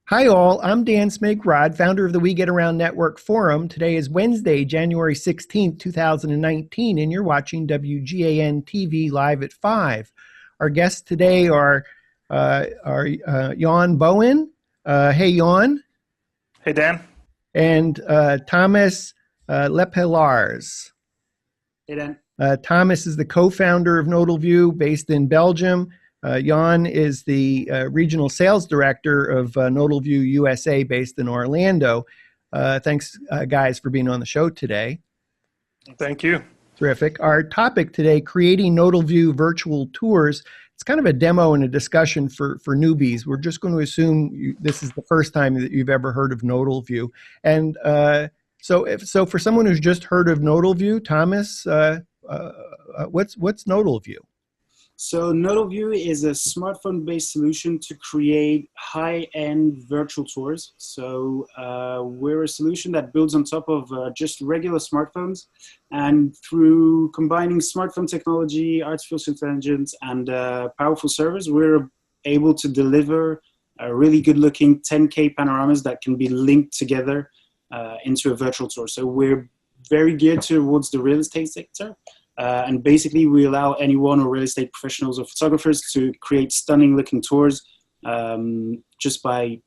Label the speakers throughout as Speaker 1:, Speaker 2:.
Speaker 1: Hi all, I'm Dan Smigrod, founder of the We Get Around Network Forum. Today is Wednesday, January 16th, 2019, and you're watching WGAN TV live at 5. Our guests today are Jan Bowen. Hey, Jan.
Speaker 2: Hey, Dan.
Speaker 1: And Thomas Lepelars.
Speaker 3: Hey, Dan.
Speaker 1: Thomas is the co-founder of Nodalview, based in Belgium. Jan is the regional sales director of Nodalview USA, based in Orlando. Thanks, guys, for being on the show today.
Speaker 2: Thank you.
Speaker 1: Terrific. Our topic today, creating Nodalview virtual tours. It's kind of a demo and a discussion for newbies. We're just going to assume this is the first time that you've ever heard of Nodalview. And so for someone who's just heard of Nodalview, Thomas, what's Nodalview?
Speaker 3: So Nodalview is a smartphone-based solution to create high-end virtual tours. So we're a solution that builds on top of just regular smartphones. And through combining smartphone technology, artificial intelligence, and powerful servers, we're able to deliver really good-looking 10K panoramas that can be linked together into a virtual tour. So we're very geared towards the real estate sector. And basically, we allow anyone or real estate professionals or photographers to create stunning looking tours just by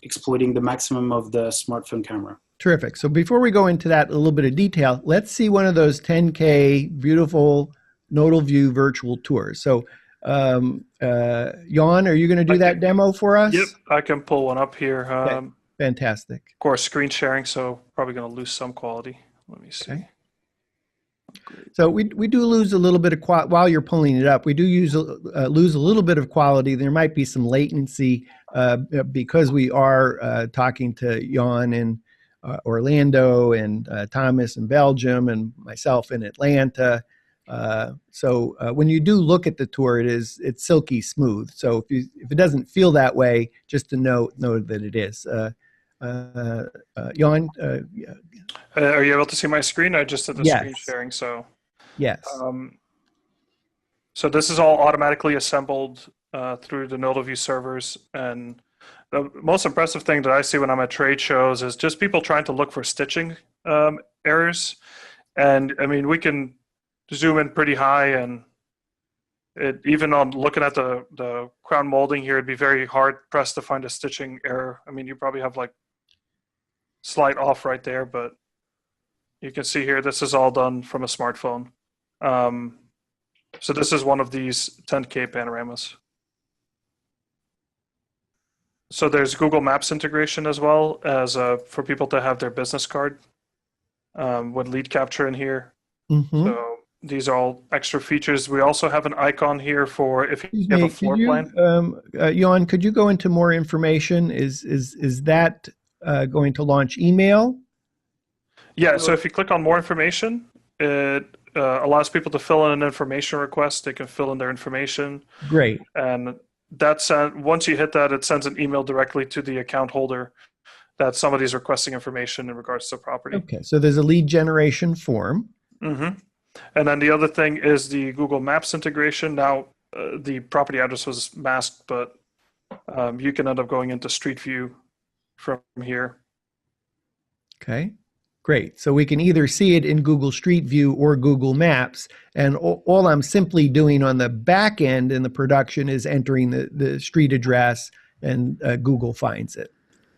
Speaker 3: exploiting the maximum of the smartphone camera.
Speaker 1: Terrific. So before we go into that a little bit of detail, let's see one of those 10K beautiful Nodalview virtual tours. So Jan, are you going to do that demo for us?
Speaker 2: Yep, I can pull one up here.
Speaker 1: Okay. Fantastic.
Speaker 2: Of course, screen sharing, so probably going to lose some quality. Let me see.
Speaker 1: Okay. So we do lose a little bit of quality while you're pulling it up. We do lose a little bit of quality. There might be some latency because we are talking to Jan in Orlando and Thomas in Belgium and myself in Atlanta. So when you do look at the tour, it's silky smooth. So if it doesn't feel that way, just to know that it is. Jan,
Speaker 2: are you able to see my screen? I just did the screen sharing, so
Speaker 1: yes.
Speaker 2: So this is all automatically assembled through the Nodalview servers, and the most impressive thing that I see when I'm at trade shows is just people trying to look for stitching errors. And I mean, we can zoom in pretty high, and even on looking at the crown molding here, it'd be very hard pressed to find a stitching error. I mean, you probably have like slight off right there, but you can see here, this is all done from a smartphone. So this is one of these 10K panoramas. So there's Google Maps integration as well as for people to have their business card with lead capture in here.
Speaker 1: Mm-hmm.
Speaker 2: So these are all extra features. We also have an icon here for if you have a floor plan.
Speaker 1: Jan, could you go into more information? Is that going to launch email?
Speaker 2: Yeah, so if you click on more information, it allows people to fill in an information request. They can fill in their information.
Speaker 1: Great.
Speaker 2: And that's once you hit that, it sends an email directly to the account holder that somebody's requesting information in regards to the property.
Speaker 1: Okay, so there's a lead generation form.
Speaker 2: Mm-hmm. And then the other thing is the Google Maps integration. Now, the property address was masked, but you can end up going into Street View from here.
Speaker 1: Okay, great. So we can either see it in Google Street View or Google Maps. And all I'm simply doing on the back end in the production is entering the street address, and Google finds it.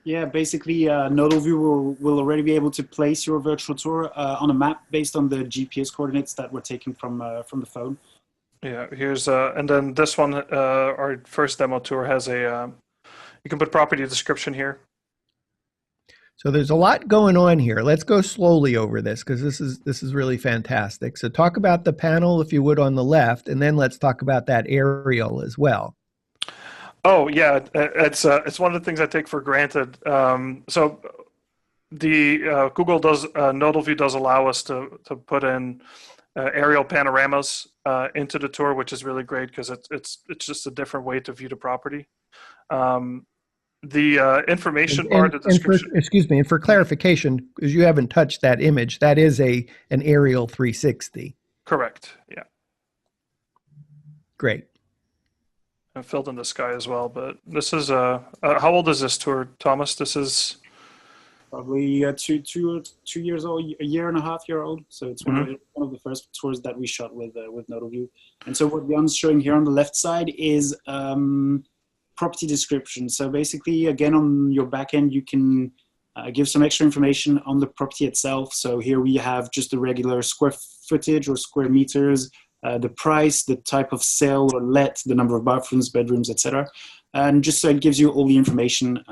Speaker 3: Yeah, basically, Nodalview will already be able to place your virtual tour on a map based on the GPS coordinates that were taken from the phone.
Speaker 2: Yeah, here's and then this one, our first demo tour has a. You can put property description here.
Speaker 1: So there's a lot going on here. Let's go slowly over this because this is really fantastic. So talk about the panel, if you would, on the left, and then let's talk about that aerial as well.
Speaker 2: Oh yeah, it's one of the things I take for granted. So the Google does Nodalview does allow us to put in aerial panoramas into the tour, which is really great because it's just a different way to view the property. The information bar, the description.
Speaker 1: Excuse me, and for clarification, because you haven't touched that image, that is an aerial 360.
Speaker 2: Correct. Yeah.
Speaker 1: Great.
Speaker 2: and filled in the sky as well. But this is how old is this tour, Thomas? This is
Speaker 3: Probably 2 years old, a year and a half year old. So it's one of the first tours that we shot with Nodalview. And so what Jan's showing here on the left side is property description. So basically, again, on your back end, you can give some extra information on the property itself. So here we have just the regular square footage or square meters, the price, the type of sale or let, the number of bathrooms, bedrooms, etc. And just so it gives you all the information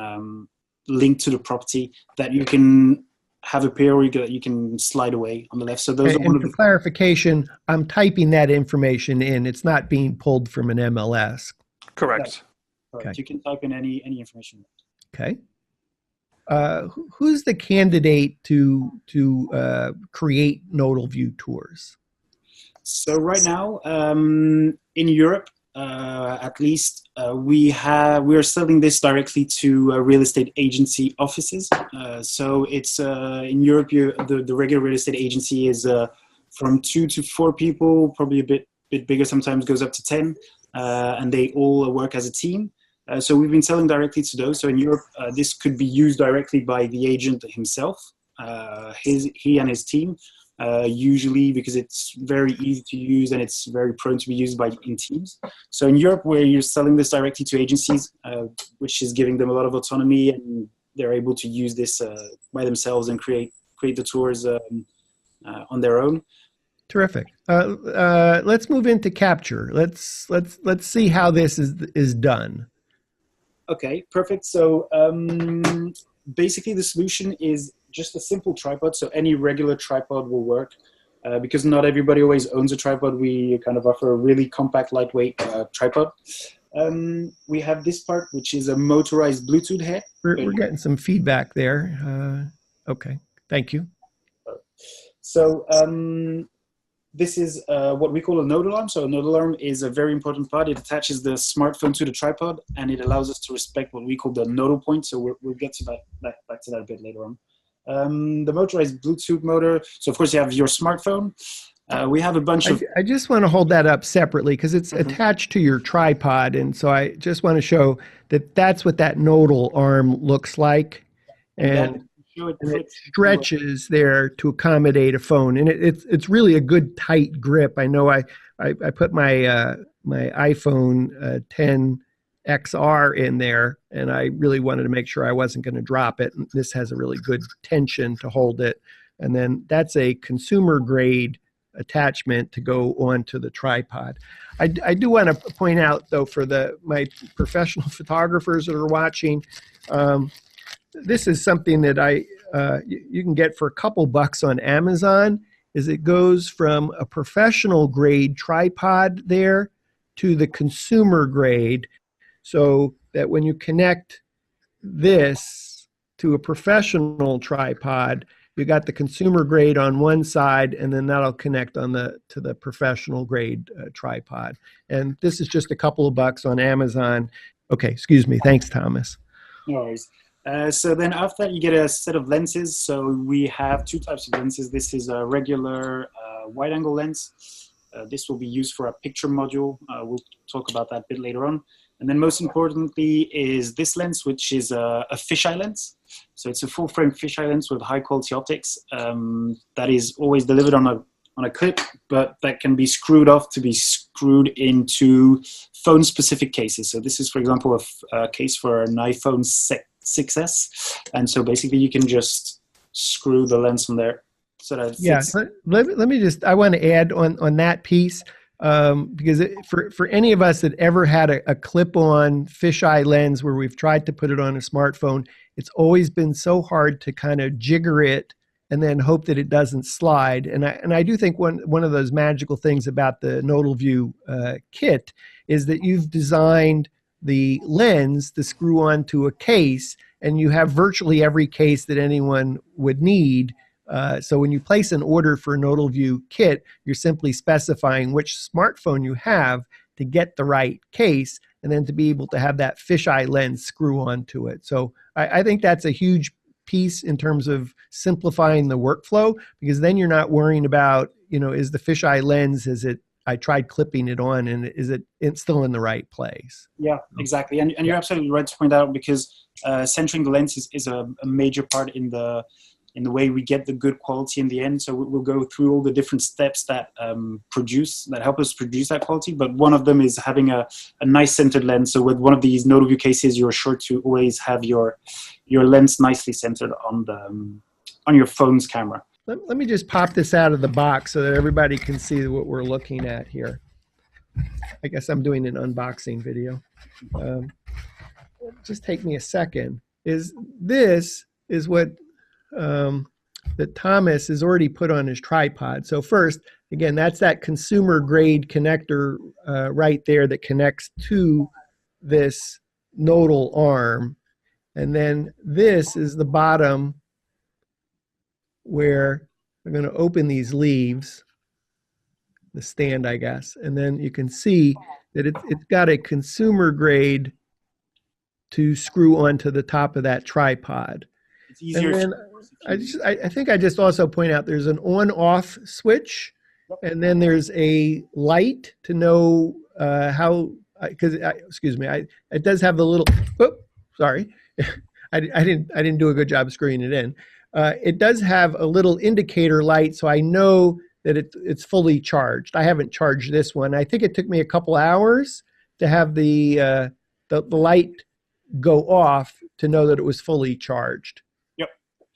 Speaker 3: linked to the property that you can have appear or you can slide away on the left. So those are one of the
Speaker 1: clarification. I'm typing that information in. It's not being pulled from an MLS.
Speaker 2: correct.
Speaker 3: Okay.
Speaker 1: Okay.
Speaker 3: You can type in any information.
Speaker 1: Okay. Who's the candidate to create Nodalview tours?
Speaker 3: So right now, in Europe, at least, we are selling this directly to real estate agency offices. So it's in Europe, the regular real estate agency is from 2 to 4 people, probably a bit bigger. Sometimes goes up to 10, and they all work as a team. So we've been selling directly to those. So in Europe, this could be used directly by the agent himself, he and his team. Usually because it's very easy to use and it's very prone to be used in teams. So in Europe, where you're selling this directly to agencies, which is giving them a lot of autonomy, and they're able to use this by themselves and create the tours on their own.
Speaker 1: Terrific. Let's move into capture. Let's see how this is done.
Speaker 3: Okay, perfect. So basically, the solution is just a simple tripod. So any regular tripod will work. Because not everybody always owns a tripod, we kind of offer a really compact, lightweight tripod. We have this part, which is a motorized Bluetooth head.
Speaker 1: We're getting some feedback there. Okay, thank you.
Speaker 3: So this is what we call a node alarm. So a node alarm is a very important part. It attaches the smartphone to the tripod, and it allows us to respect what we call the nodal point. So we'll get to back to that a bit later on. The motorized Bluetooth motor. So of course you have your smartphone. We have a bunch of...
Speaker 1: I just want to hold that up separately because it's attached to your tripod. And so I just want to show that that's what that nodal arm looks like. And it stretches there to accommodate a phone. And it's really a good tight grip. I know I put my my iPhone 10 XR in there, and I really wanted to make sure I wasn't going to drop it. And this has a really good tension to hold it. And then that's a consumer grade attachment to go onto the tripod. I do want to point out, though, for my professional photographers that are watching, this is something that you can get for a couple bucks on Amazon. It goes from a professional grade tripod there to the consumer grade, so that when you connect this to a professional tripod, you got the consumer grade on one side, and then that'll connect to the professional grade tripod. And this is just a couple of bucks on Amazon. Okay, excuse me. Thanks, Thomas.
Speaker 3: No worries. So then after that, you get a set of lenses. So we have 2 types of lenses. This is a regular wide-angle lens. This will be used for a picture module. We'll talk about that a bit later on. And then most importantly is this lens, which is a fisheye lens. So it's a full-frame fisheye lens with high-quality optics that is always delivered on a clip, but that can be screwed off to be screwed into phone-specific cases. So this is, for example, a case for an iPhone 6S. And so basically you can just screw the lens on there. So that fits.
Speaker 1: Yeah, let me just, I want to add on that piece. Because for any of us that ever had a clip-on fisheye lens where we've tried to put it on a smartphone, it's always been so hard to kind of jigger it and then hope that it doesn't slide. And I do think one of those magical things about the Nodalview kit is that you've designed the lens to screw onto a case, and you have virtually every case that anyone would need. So when you place an order for a Nodalview kit, you're simply specifying which smartphone you have to get the right case, and then to be able to have that fisheye lens screw onto it. So I think that's a huge piece in terms of simplifying the workflow, because then you're not worrying about, is the fisheye lens, is it I tried clipping it on, and it's still in the right place.
Speaker 3: Yeah, exactly. And you're absolutely right to point that out, because centering the lens is a major part in the way we get the good quality in the end. So we'll go through all the different steps that help us produce that quality. But one of them is having a nice centered lens. So with one of these Nodalview cases, you're sure to always have your lens nicely centered on your phone's camera.
Speaker 1: Let me just pop this out of the box so that everybody can see what we're looking at here. I guess I'm doing an unboxing video. Just take me a second. This is what that Thomas has already put on his tripod. So first, again, that's that consumer grade connector right there that connects to this nodal arm. And then this is the bottom where we're going to open these leaves, the stand, I guess. And then you can see that it's got a consumer grade to screw onto the top of that tripod.
Speaker 3: It's easier.
Speaker 1: And then I think I just also point out there's an on-off switch, and then there's a light to know how, because excuse me, it does have the little. Oh, sorry, I didn't do a good job screwing it in. It does have a little indicator light, so I know that it's fully charged. I haven't charged this one. I think it took me a couple hours to have the light go off to know that it was fully charged.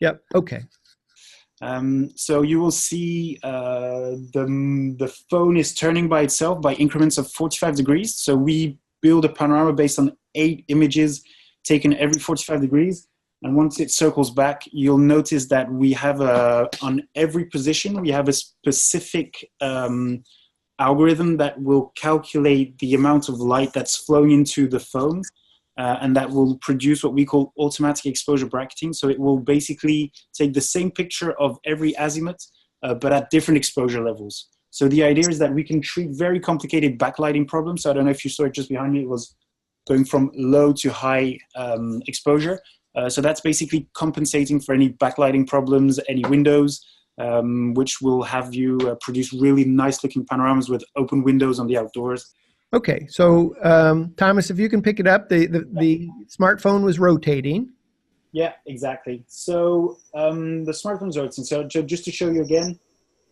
Speaker 1: Yep. Okay.
Speaker 3: So you will see the phone is turning by itself by increments of 45 degrees. So we build a panorama based on 8 images taken every 45 degrees. And once it circles back, you'll notice that we have on every position, we have a specific algorithm that will calculate the amount of light that's flowing into the phone. And that will produce what we call automatic exposure bracketing. So it will basically take the same picture of every azimuth, but at different exposure levels. So the idea is that we can treat very complicated backlighting problems. So I don't know if you saw it just behind me. It was going from low to high exposure. So that's basically compensating for any backlighting problems, any windows, which will have you produce really nice looking panoramas with open windows on the outdoors.
Speaker 1: Okay, so Thomas, if you can pick it up, the smartphone was rotating.
Speaker 3: Yeah, exactly. So the smartphone's rotating. So just to show you again,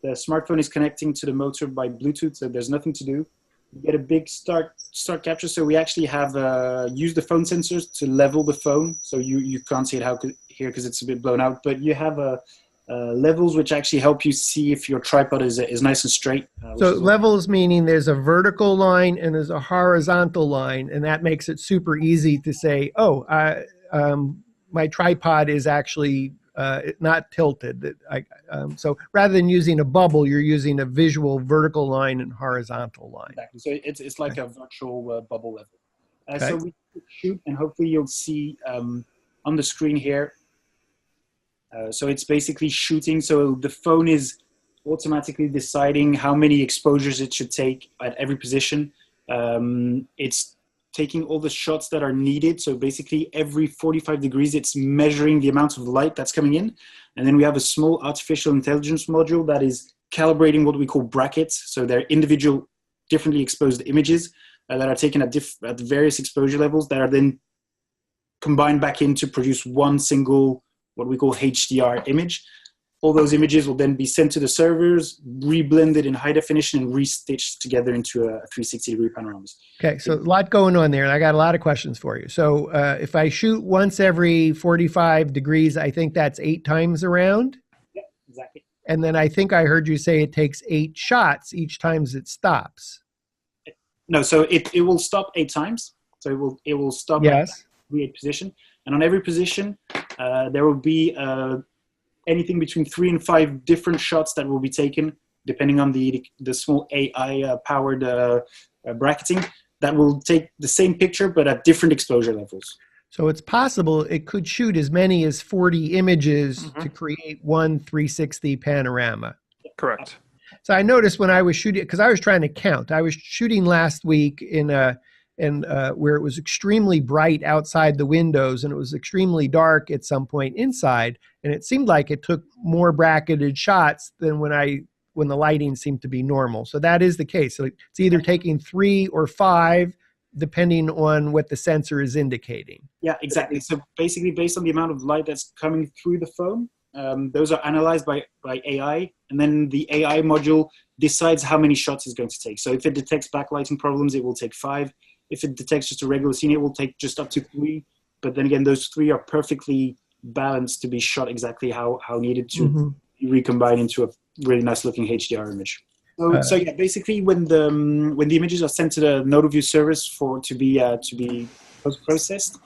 Speaker 3: the smartphone is connecting to the motor by Bluetooth, so there's nothing to do. You get a big start capture. So we actually have used the phone sensors to level the phone. So you can't see it here because it's a bit blown out, but you have levels which actually help you see if your tripod is nice and straight.
Speaker 1: So levels meaning there's a vertical line and there's a horizontal line, and that makes it super easy to say, oh, my tripod is actually not tilted. So rather than using a bubble, you're using a visual vertical line and horizontal line.
Speaker 3: Exactly. So it's like a virtual bubble level.
Speaker 1: Okay.
Speaker 3: So we shoot, and hopefully you'll see on the screen here. So it's basically shooting. So the phone is automatically deciding how many exposures it should take at every position. It's taking all the shots that are needed. So basically every 45 degrees, it's measuring the amount of light that's coming in. And then we have a small artificial intelligence module that is calibrating what we call brackets. So they're individual, differently exposed images that are taken at various exposure levels that are then combined back in to produce one single, what we call HDR image. All those images will then be sent to the servers, reblended in high definition, and restitched together into a 360-degree panoramas.
Speaker 1: Okay, so a lot going on there, and I got a lot of questions for you. So if I shoot once every 45 degrees, I think that's 8 times around?
Speaker 3: Yeah, exactly.
Speaker 1: And then I think I heard you say it takes 8 shots each time it stops.
Speaker 3: No, so it will stop 8 times. So it will stop at every 8 position. And on every position, there will be anything between 3 and 5 different shots that will be taken, depending on the small AI-powered bracketing, that will take the same picture, but at different exposure levels.
Speaker 1: So it's possible it could shoot as many as 40 images to create one 360 panorama.
Speaker 2: Correct.
Speaker 1: So I noticed when I was shooting, because I was trying to count, I was shooting last week in where it was extremely bright outside the windows and it was extremely dark at some point inside, and it seemed like it took more bracketed shots than when I when the lighting seemed to be normal. So that is the case. So it's either taking 3 or 5, depending on what the sensor is indicating.
Speaker 3: Yeah, exactly. So basically, based on the amount of light that's coming through the phone, those are analyzed by AI, and then the AI module decides how many shots it's going to take. So if it detects backlighting problems, it will take 5. If it detects just a regular scene, it will take just up to 3. But then again, those 3 are perfectly balanced to be shot exactly how needed to be recombined into a really nice looking HDR image. So yeah, basically when the images are sent to the Nodalview service to be post-processed,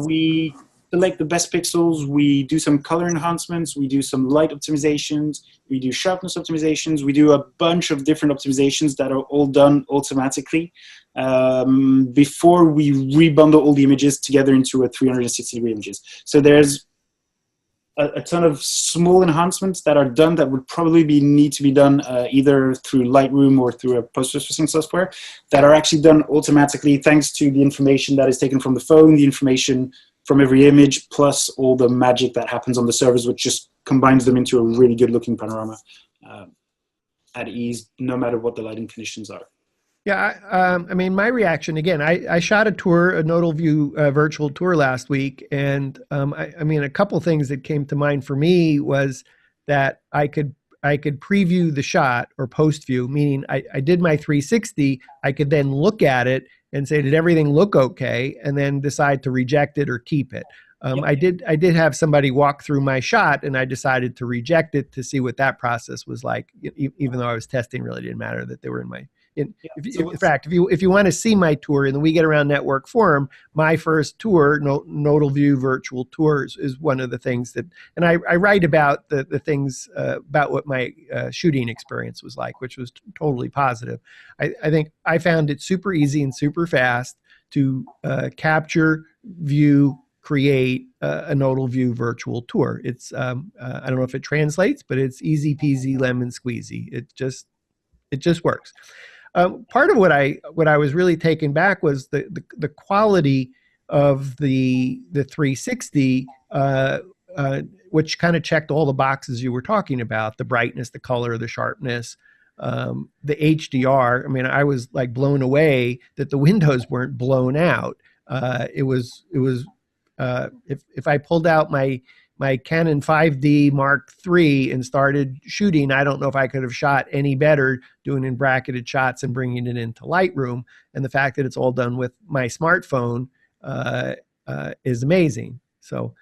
Speaker 3: we select the best pixels, we do some color enhancements, we do some light optimizations, we do sharpness optimizations, we do a bunch of different optimizations that are all done automatically before we rebundle all the images together into a 360-degree images. So there's a ton of small enhancements that are done that would probably need to be done either through Lightroom or through a post-processing software that are actually done automatically thanks to the information that is taken from the phone, the information from every image, plus all the magic that happens on the servers, which just combines them into a really good looking panorama at ease, no matter what the lighting conditions are.
Speaker 1: Yeah, I mean, my reaction, again, I shot a tour, a Nodalview virtual tour last week, and I mean, a couple things that came to mind for me was that I could preview the shot or post view, meaning I did my 360, I could then look at it and say, did everything look okay, and then decide to reject it or keep it. I did have somebody walk through my shot, and I decided to reject it to see what that process was like, even though I was testing, really didn't matter that they were in my. In fact, if you want to see my tour in the We Get Around Network forum, my first tour, Nodalview virtual tours, is one of the things that, and I write about the things about what my shooting experience was like, which was totally positive. I think I found it super easy and super fast to capture, view, create a Nodalview virtual tour. It's I don't know if it translates, but it's easy peasy lemon squeezy. It just works. Part of what I was really taken back was the quality of the 360, which kind of checked all the boxes you were talking about: the brightness, the color, the sharpness, the HDR. I mean, I was like blown away that the windows weren't blown out. It was if I pulled out my Canon 5D Mark III and started shooting, I don't know if I could have shot any better doing in bracketed shots and bringing it into Lightroom. And the fact that it's all done with my smartphone is amazing. So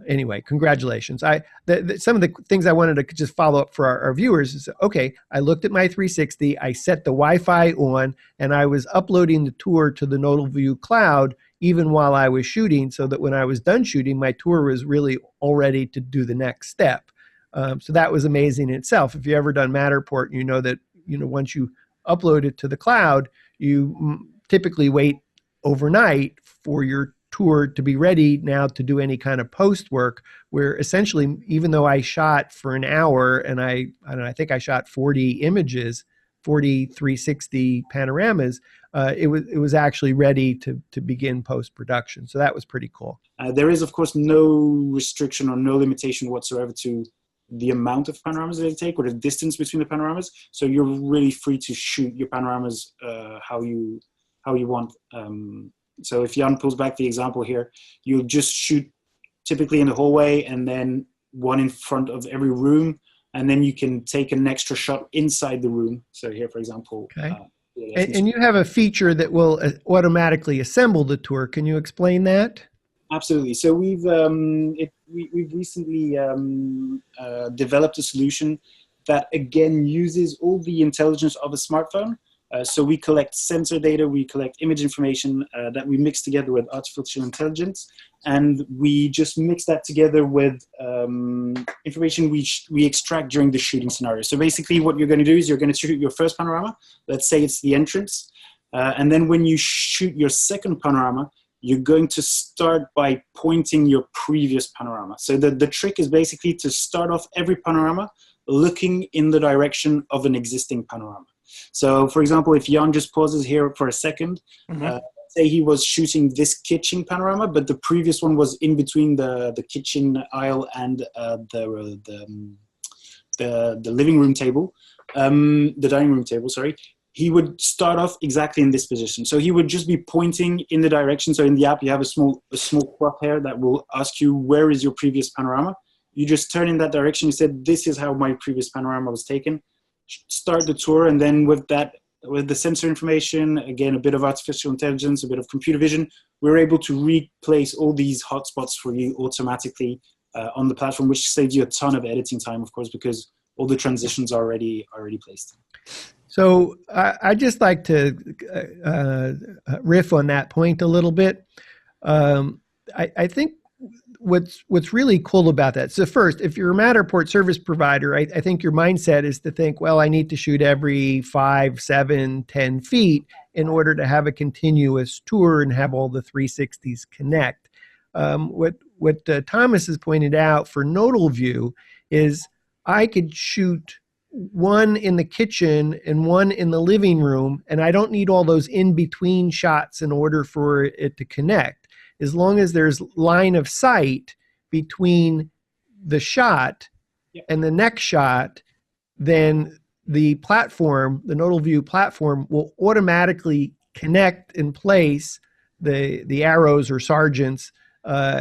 Speaker 1: anyway, congratulations. Some of the things I wanted to just follow up for our viewers is, okay, I looked at my 360, I set the Wi-Fi on, and I was uploading the tour to the Nodalview cloud even while I was shooting, so that when I was done shooting, my tour was really all ready to do the next step. So that was amazing in itself. If you ever done Matterport, you know that once you upload it to the cloud, you typically wait overnight for your tour to be ready now to do any kind of post work, where essentially, even though I shot for an hour and I think I shot 40 images, 40 360 panoramas, it was actually ready to begin post-production. So that was pretty cool.
Speaker 3: There is, of course, no restriction or no limitation whatsoever to the amount of panoramas that they take or the distance between the panoramas. So you're really free to shoot your panoramas how you want. So if Jan pulls back the example here, you'll just shoot typically in the hallway and then one in front of every room, and then you can take an extra shot inside the room. So here, for example.
Speaker 1: Okay. And you have a feature that will automatically assemble the tour. Can you explain that?
Speaker 3: Absolutely. So we've recently developed a solution that, again, uses all the intelligence of a smartphone. So we collect sensor data, we collect image information that we mix together with artificial intelligence, and we just mix that together with information we extract during the shooting scenario. So basically what you're going to do is you're going to shoot your first panorama, let's say it's the entrance, and then when you shoot your second panorama, you're going to start by pointing your previous panorama. So the trick is basically to start off every panorama looking in the direction of an existing panorama. So, for example, if Jan just pauses here for a second, say he was shooting this kitchen panorama, but the previous one was in between the kitchen aisle and the the living room table, the dining room table, sorry, he would start off exactly in this position. So he would just be pointing in the direction. So in the app, you have a small crosshair that will ask you, where is your previous panorama? You just turn in that direction. You said, this is how my previous panorama was taken. Start the tour, and then with the sensor information, again, a bit of artificial intelligence, a bit of computer vision, we're able to replace all these hotspots for you automatically on the platform, which saves you a ton of editing time, of course, because all the transitions are already placed.
Speaker 1: So I just like to riff on that point a little bit. I think what's really cool about that. So first, if you're a Matterport service provider, I think your mindset is to think, well, I need to shoot every 5, 7, 10 feet in order to have a continuous tour and have all the 360s connect. What Thomas has pointed out for Nodalview is I could shoot one in the kitchen and one in the living room, and I don't need all those in-between shots in order for it to connect. As long as there's line of sight between the shot and the next shot, then the platform, the Nodalview platform, will automatically connect and place the arrows or sergeants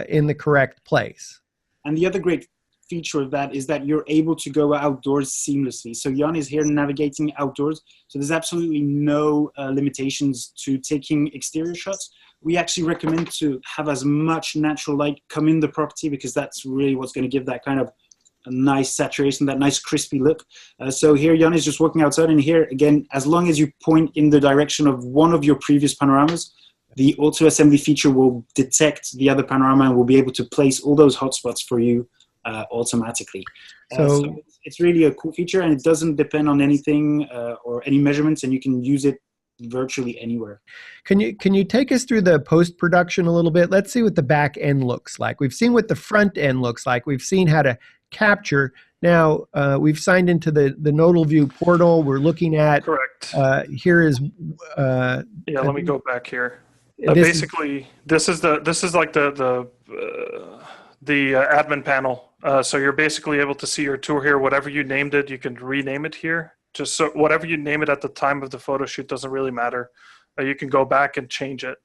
Speaker 1: in the correct place.
Speaker 3: And the other great feature of that is that you're able to go outdoors seamlessly. So Jan is here navigating outdoors. So there's absolutely no limitations to taking exterior shots. We actually recommend to have as much natural light come in the property, because that's really what's going to give that kind of a nice saturation, that nice crispy look. So here Jan is just walking outside, and here again, as long as you point in the direction of one of your previous panoramas, the auto assembly feature will detect the other panorama and will be able to place all those hotspots for you automatically. So it's really a cool feature, and it doesn't depend on anything or any measurements, and you can use it virtually anywhere.
Speaker 1: Can you take us through the post-production a little bit? Let's see what the back end looks like. We've seen what the front end looks like. We've seen how to capture. Now we've signed into the Nodalview portal. We're looking at.
Speaker 2: Correct.
Speaker 1: Here is.
Speaker 2: Let me go back here. Basically, this is like the admin panel. So you're basically able to see your tour here. Whatever you named it, you can rename it here. Just so whatever you name it at the time of the photo shoot doesn't really matter. You can go back and change it.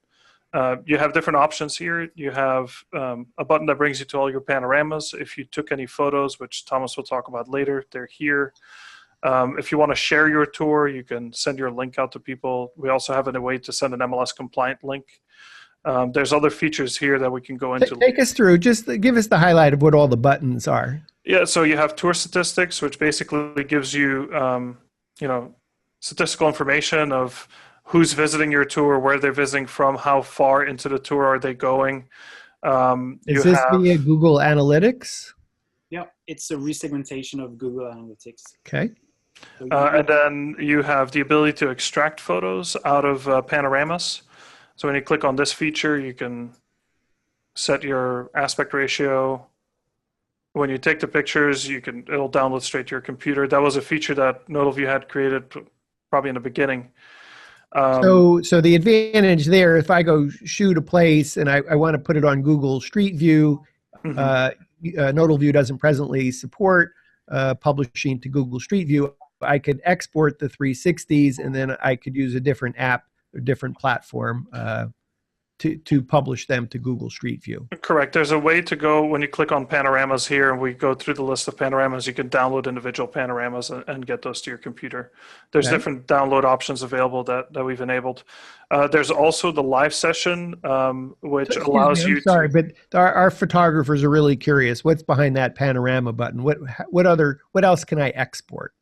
Speaker 2: You have different options here. You have a button that brings you to all your panoramas. If you took any photos, which Thomas will talk about later, they're here. If you want to share your tour, you can send your link out to people. We also have a way to send an MLS compliant link. There's other features here that we can go into.
Speaker 1: Take us through. Just give us the highlight of what all the buttons are.
Speaker 2: Yeah, so you have tour statistics, which basically gives you, statistical information of who's visiting your tour, where they're visiting from, how far into the tour are they going.
Speaker 1: Is this via Google Analytics?
Speaker 3: Yeah, it's a resegmentation of Google Analytics.
Speaker 1: Okay.
Speaker 2: And then you have the ability to extract photos out of panoramas. So when you click on this feature, you can set your aspect ratio. When you take the pictures, it'll download straight to your computer. That was a feature that Nodalview had created probably in the begining.
Speaker 1: So the advantage there, if I go shoot a place and I want to put it on Google Street View, Nodalview doesn't presently support publishing to Google Street View. I could export the 360s, and then I could use a different app or different platform to publish them to Google Street View.
Speaker 2: Correct. There's a way to go when you click on panoramas here, and we go through the list of panoramas. You can download individual panoramas and get those to your computer. There's different download options available that we've enabled. There's also the live session, which allows you.
Speaker 1: Sorry, but our photographers are really curious. What's behind that panorama button? What else can I export?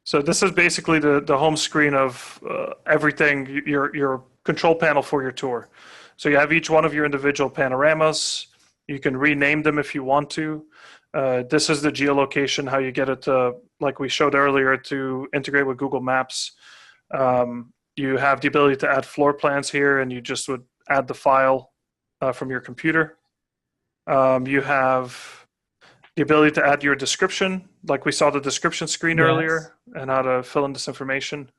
Speaker 2: So this is basically the home screen of everything, your control panel for your tour. So you have each one of your individual panoramas. You can rename them if you want to. This is the geolocation, how you get it to, like we showed earlier, to integrate with Google Maps. You have the ability to add floor plans here, and you just would add the file from your computer. You have the ability to add your description, like we saw the description screen earlier, and how to fill in this information.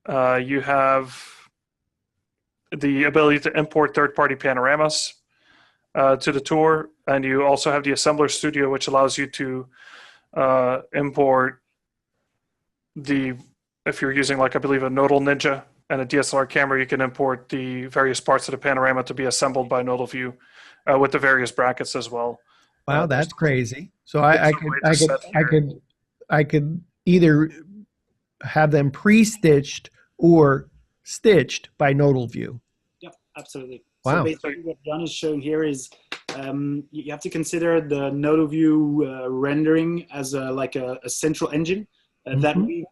Speaker 2: You have the ability to import third-party panoramas to the tour, and you also have the Assembler Studio, which allows you to import if you're using, like, I believe, a Nodal Ninja and a DSLR camera, you can import the various parts of the panorama to be assembled by Nodalview with the various brackets as well.
Speaker 1: Wow,
Speaker 2: There's
Speaker 1: that's crazy. So
Speaker 2: there's a way to set here.
Speaker 1: I could either have them pre-stitched or stitched by Nodalview.
Speaker 3: Yeah, absolutely.
Speaker 1: Wow.
Speaker 3: So basically what Jan is showing here is you have to consider the Nodalview rendering as a central engine that we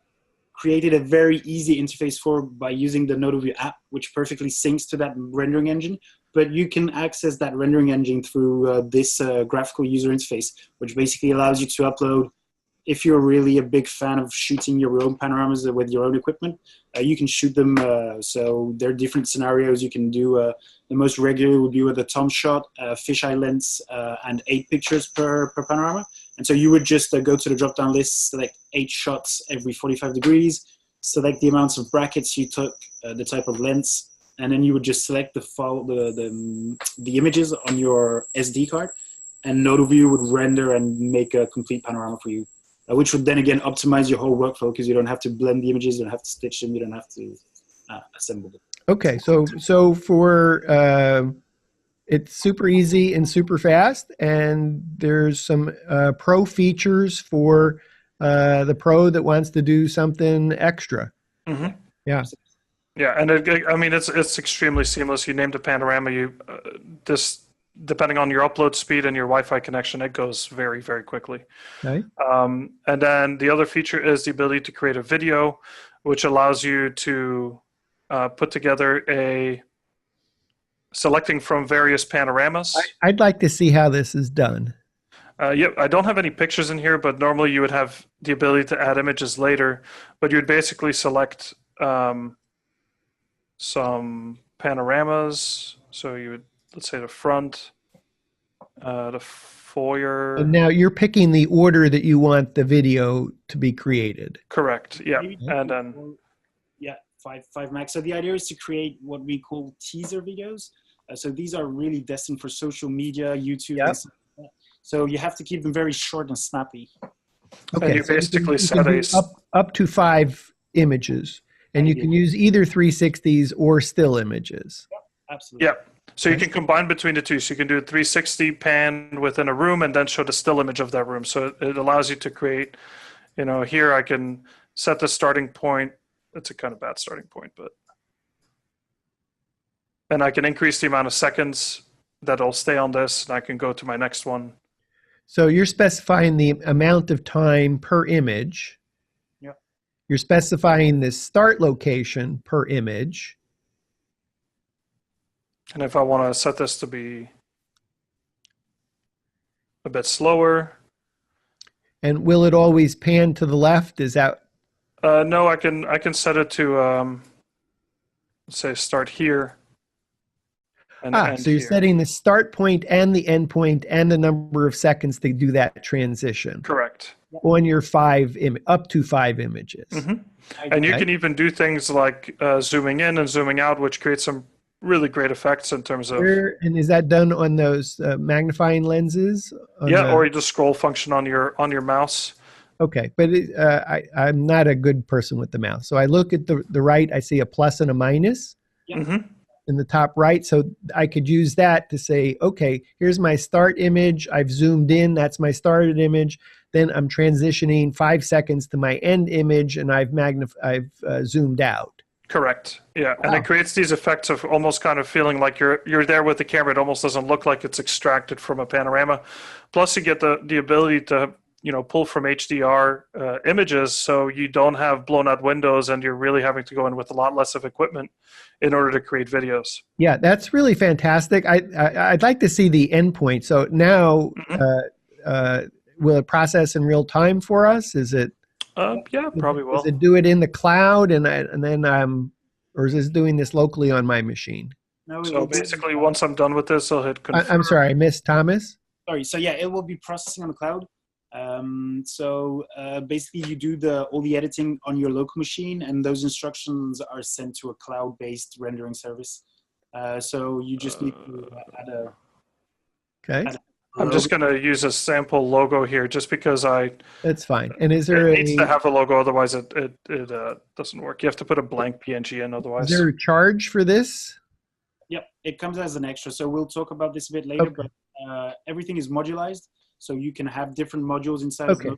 Speaker 3: created a very easy interface for by using the Nodalview app, which perfectly syncs to that rendering engine. But you can access that rendering engine through this graphical user interface, which basically allows you to upload. If you're really a big fan of shooting your own panoramas with your own equipment, you can shoot them. So there are different scenarios you can do. The most regular would be with a Tom shot, fisheye lens, and 8 pictures per panorama. And so you would just go to the drop-down list, select 8 shots every 45 degrees, select the amounts of brackets you took, the type of lens, and then you would just select the images on your SD card, and Nodalview would render and make a complete panorama for you. Which would then again optimize your whole workflow because you don't have to blend the images, you don't have to stitch them, you don't have to assemble them.
Speaker 1: Okay, so for it's super easy and super fast, and there's some pro features for the pro that wants to do something extra.
Speaker 2: Mm-hmm.
Speaker 1: Yeah.
Speaker 2: Yeah, and I mean it's extremely seamless. You named a panorama. Depending on your upload speed and your Wi-Fi connection, it goes very, very quickly.
Speaker 1: Okay.
Speaker 2: And then the other feature is the ability to create a video, which allows you to put together selecting from various panoramas.
Speaker 1: I'd like to see how this is done.
Speaker 2: Yeah, I don't have any pictures in here, but normally you would have the ability to add images later. But you'd basically select some panoramas. So you would, let's say, the front, the foyer.
Speaker 1: And now you're picking the order that you want the video to be created.
Speaker 2: Correct. Yeah. And then
Speaker 3: 5 max. So the idea is to create what we call teaser videos. So these are really destined for social media, YouTube.
Speaker 1: Yep.
Speaker 3: So you have to keep them very short and snappy.
Speaker 1: Okay.
Speaker 2: And you basically set
Speaker 1: up to 5 images, and you can use either 360s or still images.
Speaker 3: Yep, absolutely.
Speaker 2: Yeah. So you can combine between the two. So you can do a 360 pan within a room and then show the still image of that room. So it allows you to create, here I can set the starting point. It's a kind of bad starting point, but. And I can increase the amount of seconds that'll stay on this, and I can go to my next one.
Speaker 1: So you're specifying the amount of time per image.
Speaker 3: Yep.
Speaker 1: You're specifying the start location per image.
Speaker 2: And if I want to set this to be a bit slower.
Speaker 1: And will it always pan to the left? Is that?
Speaker 2: No, I can set it to, let's say, start here.
Speaker 1: So you're setting the start point and the end point and the number of seconds to do that transition.
Speaker 2: Correct.
Speaker 1: On your up to 5 images.
Speaker 2: Mm-hmm. And you can even do things like zooming in and zooming out, which creates some really great effects in terms of.
Speaker 1: And is that done on those magnifying lenses?
Speaker 2: Or the scroll function on your mouse.
Speaker 1: Okay, but I'm not a good person with the mouse. So I look at the right, I see a plus and a minus.
Speaker 2: Mm-hmm.
Speaker 1: In the top right, so I could use that to say, okay, here's my start image. I've zoomed in. That's my started image. Then I'm transitioning 5 seconds to my end image, and I've zoomed out.
Speaker 2: Correct. Yeah,
Speaker 1: Wow.
Speaker 2: And it creates these effects of almost kind of feeling like you're there with the camera. It almost doesn't look like it's extracted from a panorama. Plus, you get the ability to pull from HDR images, so you don't have blown out windows, and you're really having to go in with a lot less of equipment in order to create videos.
Speaker 1: Yeah, that's really fantastic. I'd like to see the endpoint. So now, will it process in real time for us? Is it?
Speaker 2: Yeah, probably will.
Speaker 1: Does it do it in the cloud, and then or is this doing this locally on my machine?
Speaker 3: No,
Speaker 2: so basically, once I'm done with this, I'll hit confirm.
Speaker 1: I'm sorry, I missed Thomas.
Speaker 3: Sorry. So yeah, it will be processing on the cloud. Basically you do all the editing on your local machine, and those instructions are sent to a cloud-based rendering service. So you just need to add
Speaker 2: I'm just going to use a sample logo here just because
Speaker 1: That's fine. And is there
Speaker 2: it needs to have a logo, otherwise it doesn't work. You have to put a blank PNG in
Speaker 1: is
Speaker 2: otherwise.
Speaker 1: there a charge for this?
Speaker 3: Yep, it comes as an extra. So we'll talk about this a bit later,
Speaker 1: Okay.
Speaker 3: but everything is modularized. So you can have different modules inside.
Speaker 1: Okay.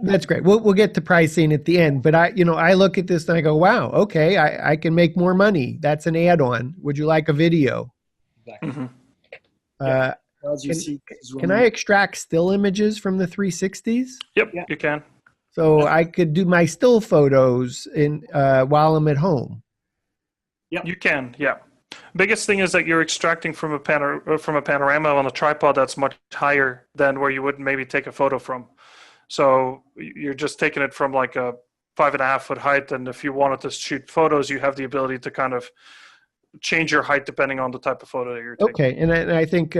Speaker 1: That's great. We'll get to pricing at the end, but I look at this and I go, wow, okay, I can make more money. That's an add-on. Would you like a video?
Speaker 3: Exactly.
Speaker 2: Mm-hmm.
Speaker 3: As you see,
Speaker 1: Can I extract still images from the 360s?
Speaker 2: Yep,
Speaker 3: Yeah.
Speaker 2: you can.
Speaker 1: So I could do my still photos while I'm at home.
Speaker 3: Yep.
Speaker 2: You can, yeah. Biggest thing is that you're extracting from a panorama on a tripod that's much higher than where you would maybe take a photo from. So you're just taking it from like a 5.5 foot height, and if you wanted to shoot photos, you have the ability to kind of change your height depending on the type of photo that you're taking.
Speaker 1: Okay, and I think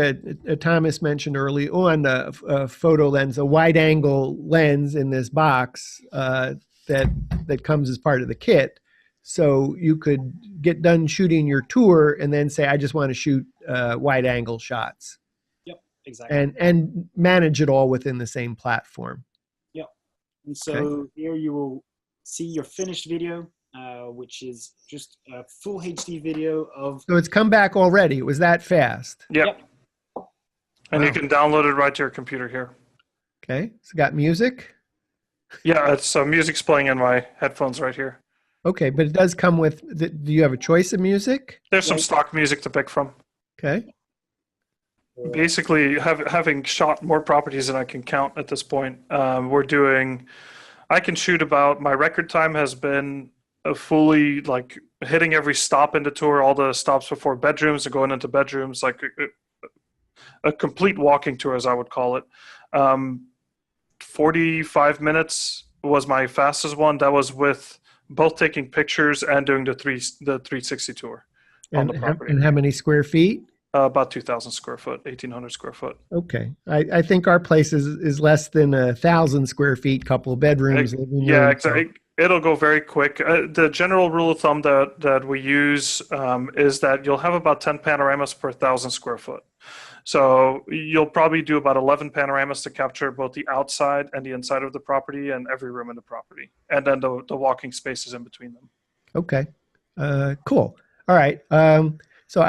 Speaker 1: Thomas mentioned early on a photo lens, a wide angle lens in this box that comes as part of the kit. So you could get done shooting your tour and then say, I just want to shoot wide angle shots.
Speaker 3: Yep, exactly.
Speaker 1: And manage it all within the same platform.
Speaker 3: Yep. And so here you will see your finished video, which is just a full HD video of.
Speaker 1: So it's come back already. It was that fast.
Speaker 2: Yep. And
Speaker 1: Wow.
Speaker 2: you can download it right to your computer here.
Speaker 1: Okay. It's got music.
Speaker 2: Yeah, it's music's playing in my headphones right here.
Speaker 1: Okay, but it does come with, do you have a choice of music?
Speaker 2: There's some stock music to pick from.
Speaker 1: Okay.
Speaker 2: Basically, having shot more properties than I can count at this point, I can shoot about, my record time has been fully like hitting every stop in the tour, all the stops before bedrooms and going into bedrooms, like a complete walking tour, as I would call it. 45 minutes was my fastest one. That was with both taking pictures and doing the 360 tour on the property.
Speaker 1: And how many square feet?
Speaker 2: About 2,000 square foot, 1,800 square foot.
Speaker 1: Okay. I think our place is less than 1,000 square feet, couple of bedrooms.
Speaker 2: Yeah, exactly. It'll go very quick. The general rule of thumb that we use is that you'll have about 10 panoramas per 1,000 square foot. So you'll probably do about 11 panoramas to capture both the outside and the inside of the property and every room in the property, and then the walking spaces in between them.
Speaker 1: Okay. Cool. All right. So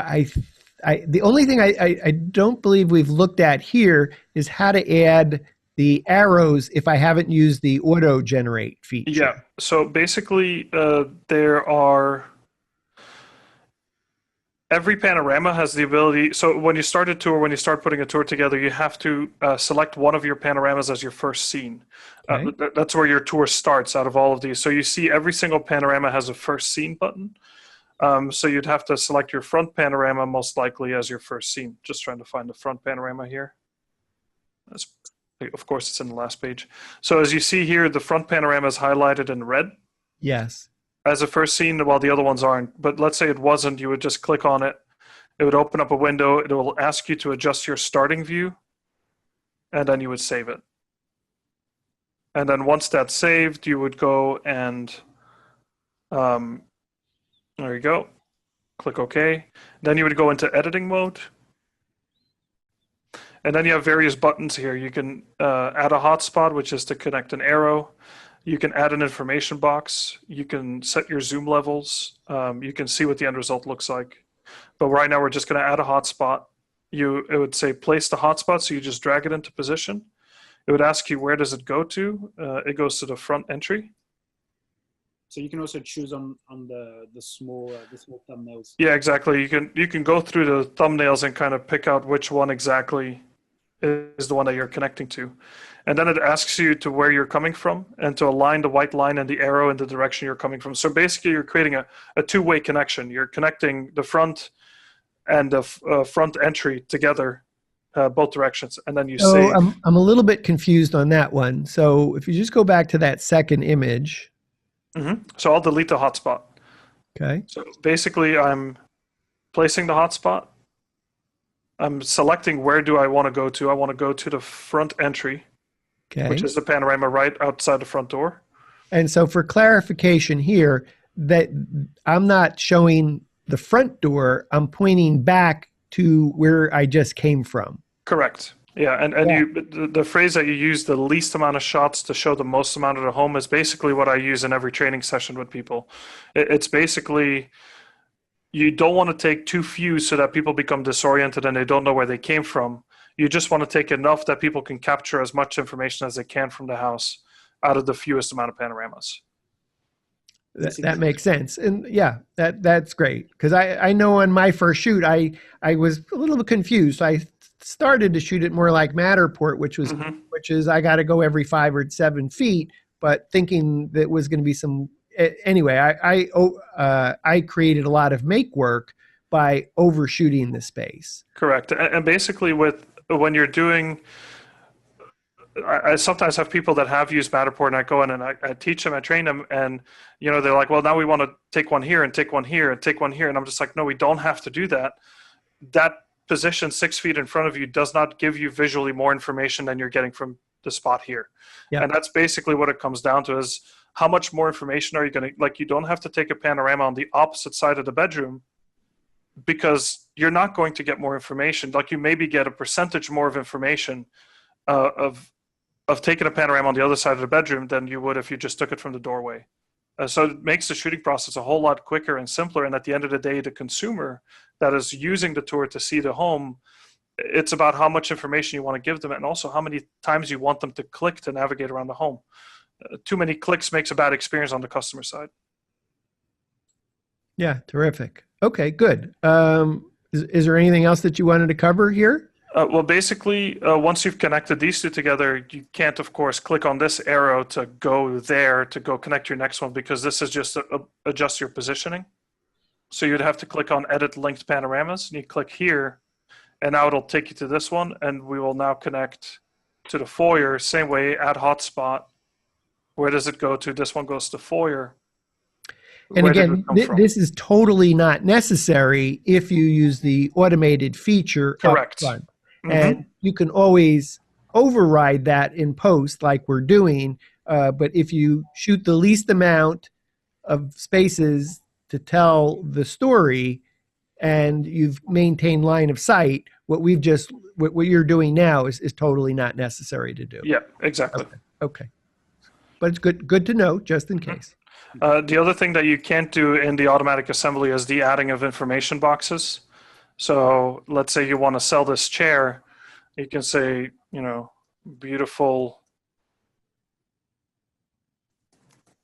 Speaker 1: the only thing I don't believe we've looked at here is how to add the arrows if I haven't used the auto generate feature.
Speaker 2: Yeah. So basically, every panorama has the ability. So when you start a tour, when you start putting a tour together, you have to select one of your panoramas as your first scene.
Speaker 1: Okay.
Speaker 2: That's where your tour starts out of all of these. So you see every single panorama has a first scene button. So you'd have to select your front panorama most likely as your first scene. Just trying to find the front panorama here. Of course, it's in the last page. So as you see here, the front panorama is highlighted in red.
Speaker 1: Yes.
Speaker 2: As a first scene, while the other ones aren't. But let's say it wasn't, you would just click on it. It would open up a window. It will ask you to adjust your starting view, and then you would save it. And then once that's saved, you would go and there you go. Click OK. Then you would go into editing mode. And then you have various buttons here. You can add a hotspot, which is to connect an arrow. You can add an information box. You can set your zoom levels. You can see what the end result looks like. But right now, we're just going to add a hotspot. It would say place the hotspot, so you just drag it into position. It would ask you where does it go to. It goes to the front entry.
Speaker 3: So you can also choose on the small thumbnails.
Speaker 2: Yeah, exactly. You can go through the thumbnails and kind of pick out which one exactly is the one that you're connecting to. And then it asks you to where you're coming from and to align the white line and the arrow in the direction you're coming from. So basically you're creating a two-way connection. You're connecting the front and the front entry together, both directions, and then you save.
Speaker 1: I'm a little bit confused on that one. So if you just go back to that second image.
Speaker 2: Mm-hmm. So I'll delete the hotspot.
Speaker 1: Okay.
Speaker 2: So basically I'm placing the hotspot. I'm selecting where do I want to go to. I want to go to the front entry,
Speaker 1: Okay.
Speaker 2: which is the panorama right outside the front door.
Speaker 1: And so for clarification here, that I'm not showing the front door, I'm pointing back to where I just came from.
Speaker 2: Correct. Yeah, and the phrase that you use, the least amount of shots to show the most amount of the home, is basically what I use in every training session with people. It's basically, you don't want to take too few so that people become disoriented and they don't know where they came from. You just want to take enough that people can capture as much information as they can from the house out of the fewest amount of panoramas.
Speaker 1: That makes sense. And yeah, that's great. Because I know on my first shoot, I was a little bit confused. So I started to shoot it more like Matterport, which is I got to go every 5 or 7 feet, but thinking that was going to be some, anyway, I created a lot of make work by overshooting the space.
Speaker 2: Correct. And basically when you're doing, I sometimes have people that have used Matterport, and I go in and I teach them, I train them, and they're like, well, now we want to take one here and take one here and take one here. And I'm just like, no, we don't have to do that. That position 6 feet in front of you does not give you visually more information than you're getting from the spot here. Yep. And that's basically what it comes down to, is how much more information are you going to, like, you don't have to take a panorama on the opposite side of the bedroom, because you're not going to get more information. Like, you maybe get a percentage more of information of taking a panorama on the other side of the bedroom than you would if you just took it from the doorway. So it makes the shooting process a whole lot quicker and simpler. And at the end of the day, the consumer that is using the tour to see the home, it's about how much information you want to give them, and also how many times you want them to click to navigate around the home. Too many clicks makes a bad experience on the customer side.
Speaker 1: Yeah, terrific. Okay, good. Is there anything else that you wanted to cover here?
Speaker 2: Well, basically, once you've connected these two together, you can't, of course, click on this arrow to go there to go connect your next one, because this is just adjust your positioning. So you'd have to click on Edit Linked Panoramas, and you click here, and now it'll take you to this one, and we will now connect to the foyer. Same way, add hotspot. Where does it go to? This one goes to foyer.
Speaker 1: And again, this is totally not necessary if you use the automated feature.
Speaker 2: Correct.
Speaker 1: Up front. And you can always override that in post like we're doing. But if you shoot the least amount of spaces to tell the story and you've maintained line of sight, what you're doing now is totally not necessary to do.
Speaker 2: Yeah, exactly.
Speaker 1: Okay. But it's good to know, just in case.
Speaker 2: The other thing that you can't do in the automatic assembly is the adding of information boxes. So let's say you want to sell this chair, you can say, beautiful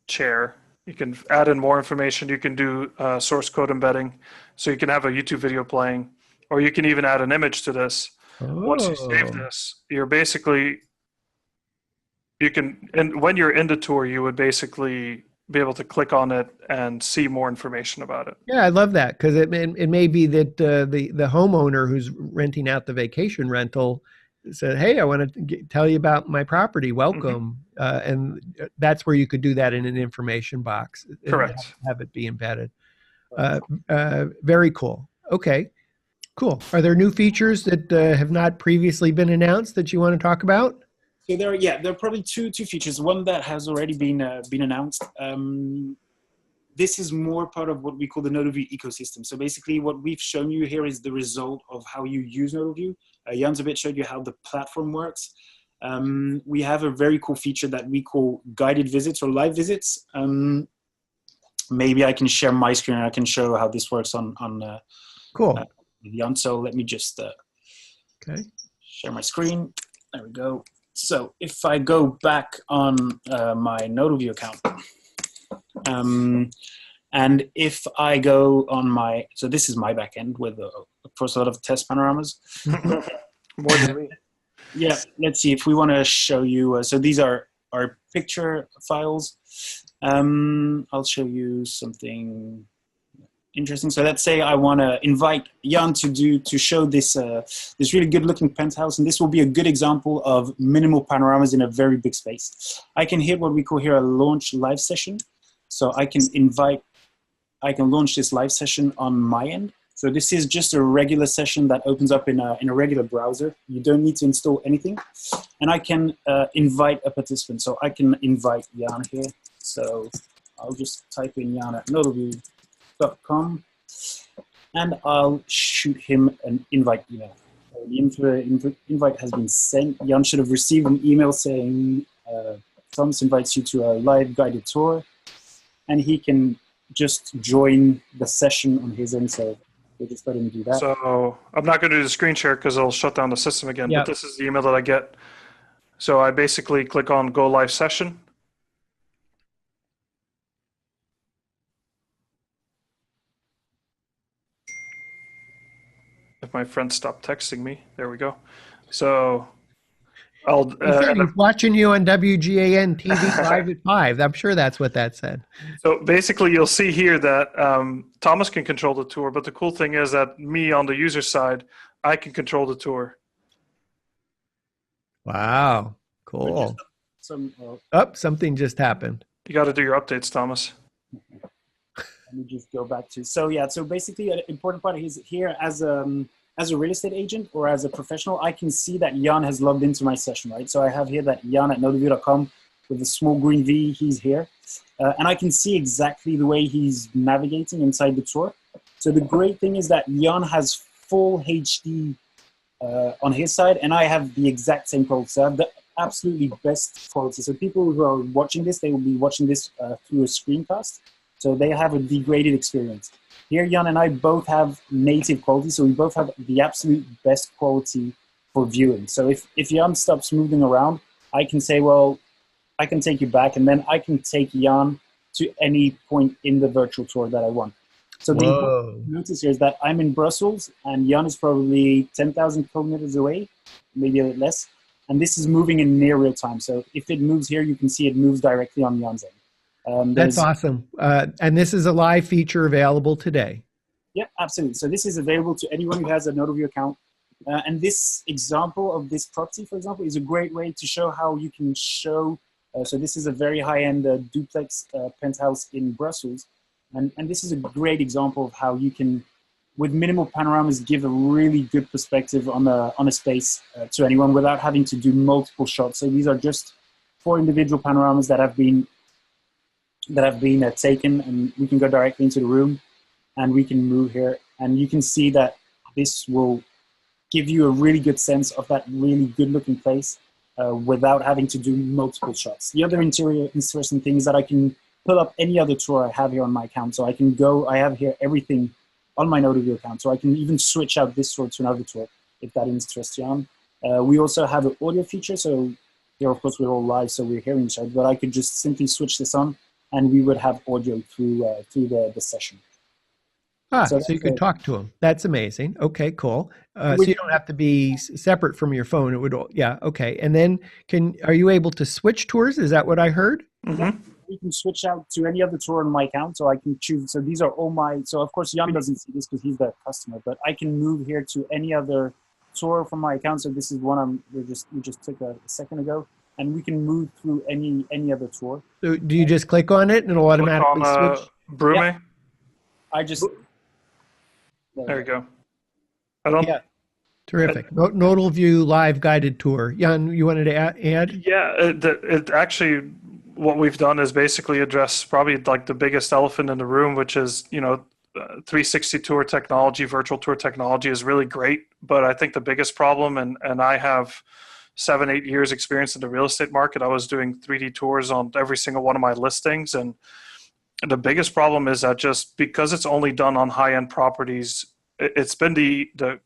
Speaker 2: chair. You can add in more information. You can do source code embedding. So you can have a YouTube video playing, or you can even add an image to this. Oh. Once you save this, you're basically, and when you're in the tour, you would basically be able to click on it and see more information about it.
Speaker 1: Yeah, I love that, because it may be that the homeowner who's renting out the vacation rental said, hey, I want to tell you about my property. Welcome. And that's where you could do that in an information box.
Speaker 2: Correct.
Speaker 1: Have it be embedded. Very cool. Okay, cool. Are there new features that have not previously been announced that you want to talk about?
Speaker 3: So there are probably two features. One that has already been announced. This is more part of what we call the Nodalview ecosystem. So basically, what we've shown you here is the result of how you use Nodalview. Jan's a bit showed you how the platform works. We have a very cool feature that we call guided visits or live visits. Maybe I can share my screen and I can show how this works on
Speaker 1: cool.
Speaker 3: Jan. So let me just share my screen. There we go. So if I go back on my Nodalview account, and if I go on so this is my backend with, of course, a lot of test panoramas.
Speaker 2: More than me.
Speaker 3: Yeah, let's see if we want to show you. So these are our picture files. I'll show you something interesting. So let's say I want to invite Jan to show this this really good looking penthouse, and this will be a good example of minimal panoramas in a very big space. I can hit what we call here a launch live session. So I can launch this live session on my end. So this is just a regular session that opens up in a regular browser. You don't need to install anything. And I can invite a participant. So I can invite Jan here. So I'll just type in Jan at nodalview.com and I'll shoot him an invite email. The invite has been sent. Jan should have received an email saying Thomas invites you to a live guided tour, and he can just join the session on his end. So we'll just let him do that.
Speaker 2: So I'm not going to do the screen share because it'll shut down the system again.
Speaker 1: Yep.
Speaker 2: But this is the email that I get. So I basically click on Go Live Session. If my friend stopped texting me, there we go. So I'll.
Speaker 1: He said he's watching you on WGAN TV live at 5. I'm sure that's what that said.
Speaker 2: So basically, you'll see here that Thomas can control the tour, but the cool thing is that me on the user side, I can control the tour.
Speaker 1: Wow, cool. Something just happened.
Speaker 2: You got to do your updates, Thomas.
Speaker 3: Let me just go back to, so yeah, so basically an important part is here as a real estate agent or as a professional, I can see that Jan has logged into my session, right? So I have here that Jan at nodalview.com with a small green V, he's here. And I can see exactly the way he's navigating inside the tour. So the great thing is that Jan has full HD on his side, and I have the exact same quality. So I have the absolutely best quality. So people who are watching this, they will be watching this through a screencast. So they have a degraded experience. Here, Jan and I both have native quality, so we both have the absolute best quality for viewing. So if Jan stops moving around, I can say, well, I can take you back, and then I can take Jan to any point in the virtual tour that I want. So the important notice here is that I'm in Brussels, and Jan is probably 10,000 kilometers away, maybe a bit less, and this is moving in near real time. So if it moves here, you can see it moves directly on Jan's end.
Speaker 1: That's awesome. And this is a live feature available today.
Speaker 3: Yeah, absolutely. So this is available to anyone who has a Nodalview account. And this example of this property, for example, is a great way to show how you can show. So this is a very high-end duplex penthouse in Brussels. And this is a great example of how you can, with minimal panoramas, give a really good perspective on a space to anyone without having to do multiple shots. So these are just 4 individual panoramas that have been taken, and we can go directly into the room and we can move here, and you can see that this will give you a really good sense of that really good looking place without having to do multiple shots. The other interesting thing is that I can pull up any other tour I have here on my account. So I can go, I have here everything on my Nodalview account. So I can even switch out this tour to another tour if that interests you. We also have an audio feature. So here, of course, we're all live, so we're hearing each other, but I could just simply switch this on and we would have audio through the session.
Speaker 1: So you could talk to them. That's amazing. Okay, cool. So you don't have to be separate from your phone. It would, yeah, okay. And then are you able to switch tours? Is that what I heard?
Speaker 3: Mm-hmm. We can switch out to any other tour on my account, so I can choose. So these are all my, so of course Jan doesn't see this because he's the customer, but I can move here to any other tour from my account. So this is one we just took a second ago, and we can move through any other tour.
Speaker 1: So do you just click on it and it'll automatically switch?
Speaker 2: Brume?
Speaker 3: Yeah. I just...
Speaker 2: There you go. I don't...
Speaker 1: Yeah. Terrific. Nodalview live guided tour. Jan, you wanted to add?
Speaker 2: Yeah, it actually, what we've done is basically address probably like the biggest elephant in the room, which is, 360 tour technology, virtual tour technology is really great. But I think the biggest problem, and I have 7-8 years experience in the real estate market. I was doing 3D tours on every single one of my listings. And the biggest problem is that just because it's only done on high-end properties, it's been the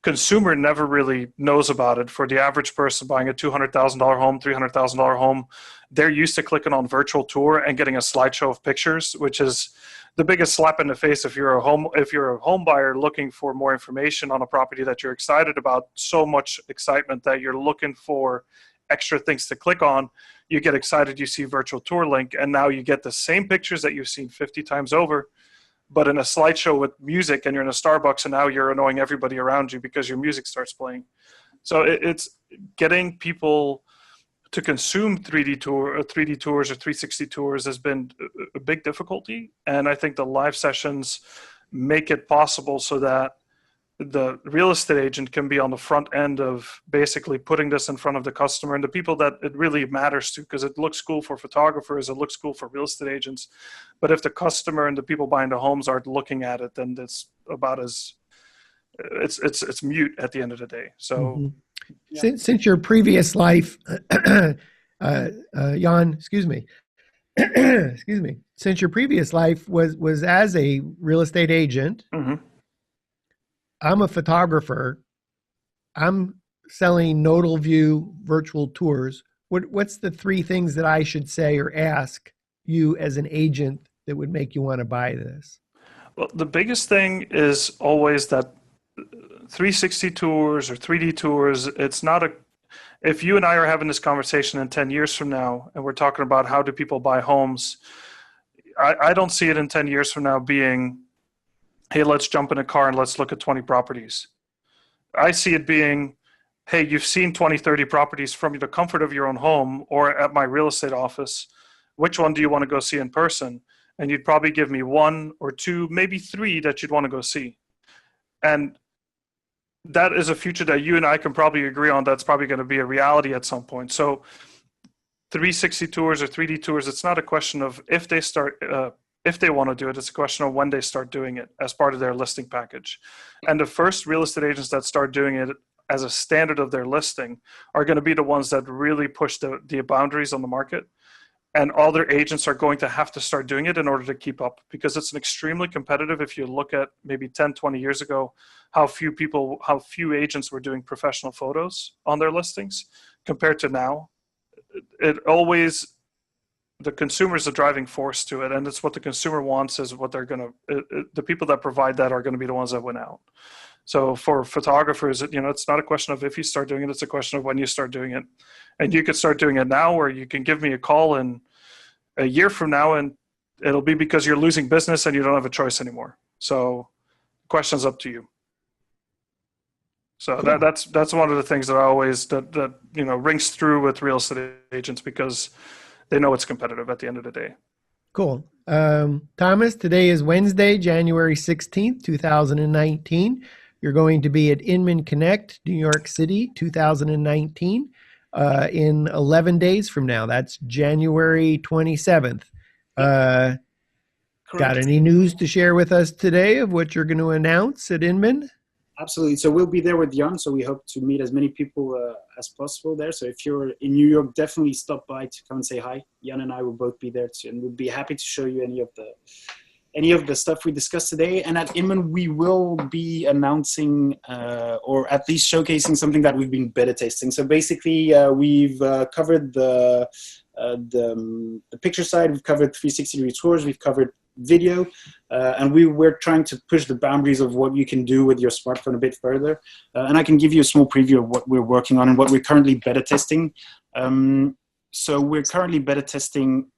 Speaker 2: consumer never really knows about it. For the average person buying a $200,000 home, $300,000 home, they're used to clicking on virtual tour and getting a slideshow of pictures, which is the biggest slap in the face if you're a home buyer looking for more information on a property that you're excited about. So much excitement that you're looking for extra things to click on. You get excited, you see virtual tour link, and now you get the same pictures that you've seen 50 times over, but in a slideshow with music, and you're in a Starbucks, and now you're annoying everybody around you because your music starts playing. So it's getting people to consume 3D tours or 360 tours has been a big difficulty. And I think the live sessions make it possible so that the real estate agent can be on the front end of basically putting this in front of the customer and the people that it really matters to, because it looks cool for photographers, it looks cool for real estate agents. But if the customer and the people buying the homes aren't looking at it, then it's about as it's mute at the end of the day. So
Speaker 1: Since your previous life, Jan, excuse me, excuse me, since your previous life was as a real estate agent, I'm a photographer. I'm selling Nodalview virtual tours. What's the three things that I should say or ask you as an agent that would make you want to buy this?
Speaker 2: Well, the biggest thing is always that 360 tours or 3D tours, it's not a, if you and I are having this conversation in 10 years from now, and we're talking about how do people buy homes, I don't see it in 10 years from now being, hey, let's jump in a car and let's look at 20 properties. I see it being, hey, you've seen 20, 30 properties from the comfort of your own home or at my real estate office. Which one do you want to go see in person? And you'd probably give me one or two, maybe three that you'd want to go see. And that is a future that you and I can probably agree on. That's probably going to be a reality at some point. So 360 tours or 3D tours, it's not a question of if they start, if they want to do it, it's a question of when they start doing it as part of their listing package. And the first real estate agents that start doing it as a standard of their listing are going to be the ones that really push the boundaries on the market. And all their agents are going to have to start doing it in order to keep up, because it's an extremely competitive. If you look at maybe 10, 20 years ago, how few agents were doing professional photos on their listings compared to now. It always, the consumer is the driving force to it, and it's what the consumer wants is what they're going to, the people that provide that are going to be the ones that win out. So for photographers, it's not a question of if you start doing it, it's a question of when you start doing it. And you could start doing it now, or you can give me a call in a year from now, and it'll be because you're losing business and you don't have a choice anymore. So the question's up to you. So cool. That's one of the things that I always, that rings through with real estate agents, because they know it's competitive at the end of the day.
Speaker 1: Cool. Thomas, today is Wednesday, January 16th, 2019. You're going to be at Inman Connect, New York City, 2019, in 11 days from now. That's January 27th. Got any news to share with us today of what you're going to announce at Inman?
Speaker 3: Absolutely. So we'll be there with Jan. So we hope to meet as many people as possible there. So if you're in New York, definitely stop by to come and say hi. Jan and I will both be there too, and we'll be happy to show you any of the stuff we discussed today. And at Inman, we will be announcing or at least showcasing something that we've been beta testing. So basically, we've covered the picture side. We've covered 360-degree tours. We've covered video, and we're trying to push the boundaries of what you can do with your smartphone a bit further. And I can give you a small preview of what we're working on and what we're currently beta testing. So we're currently beta testing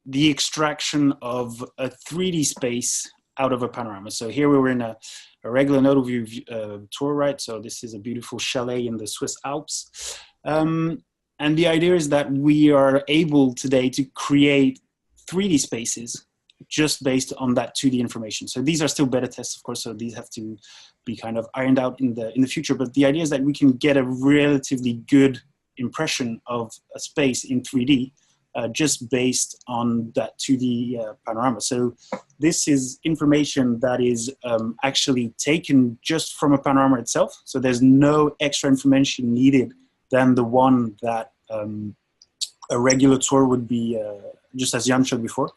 Speaker 3: the extraction of a 3D space out of a panorama. So here we were in a regular Nodalview tour, right? So this is a beautiful chalet in the Swiss Alps. And the idea is that we are able today to create 3D spaces just based on that 2D information. So these are still beta tests, of course, so these have to be kind of ironed out in the future. But the idea is that we can get a relatively good impression of a space in 3D just based on that 2D panorama. So this is information that is actually taken just from a panorama itself. So there's no extra information needed than the one that a regular tour would be, just as Jan showed before.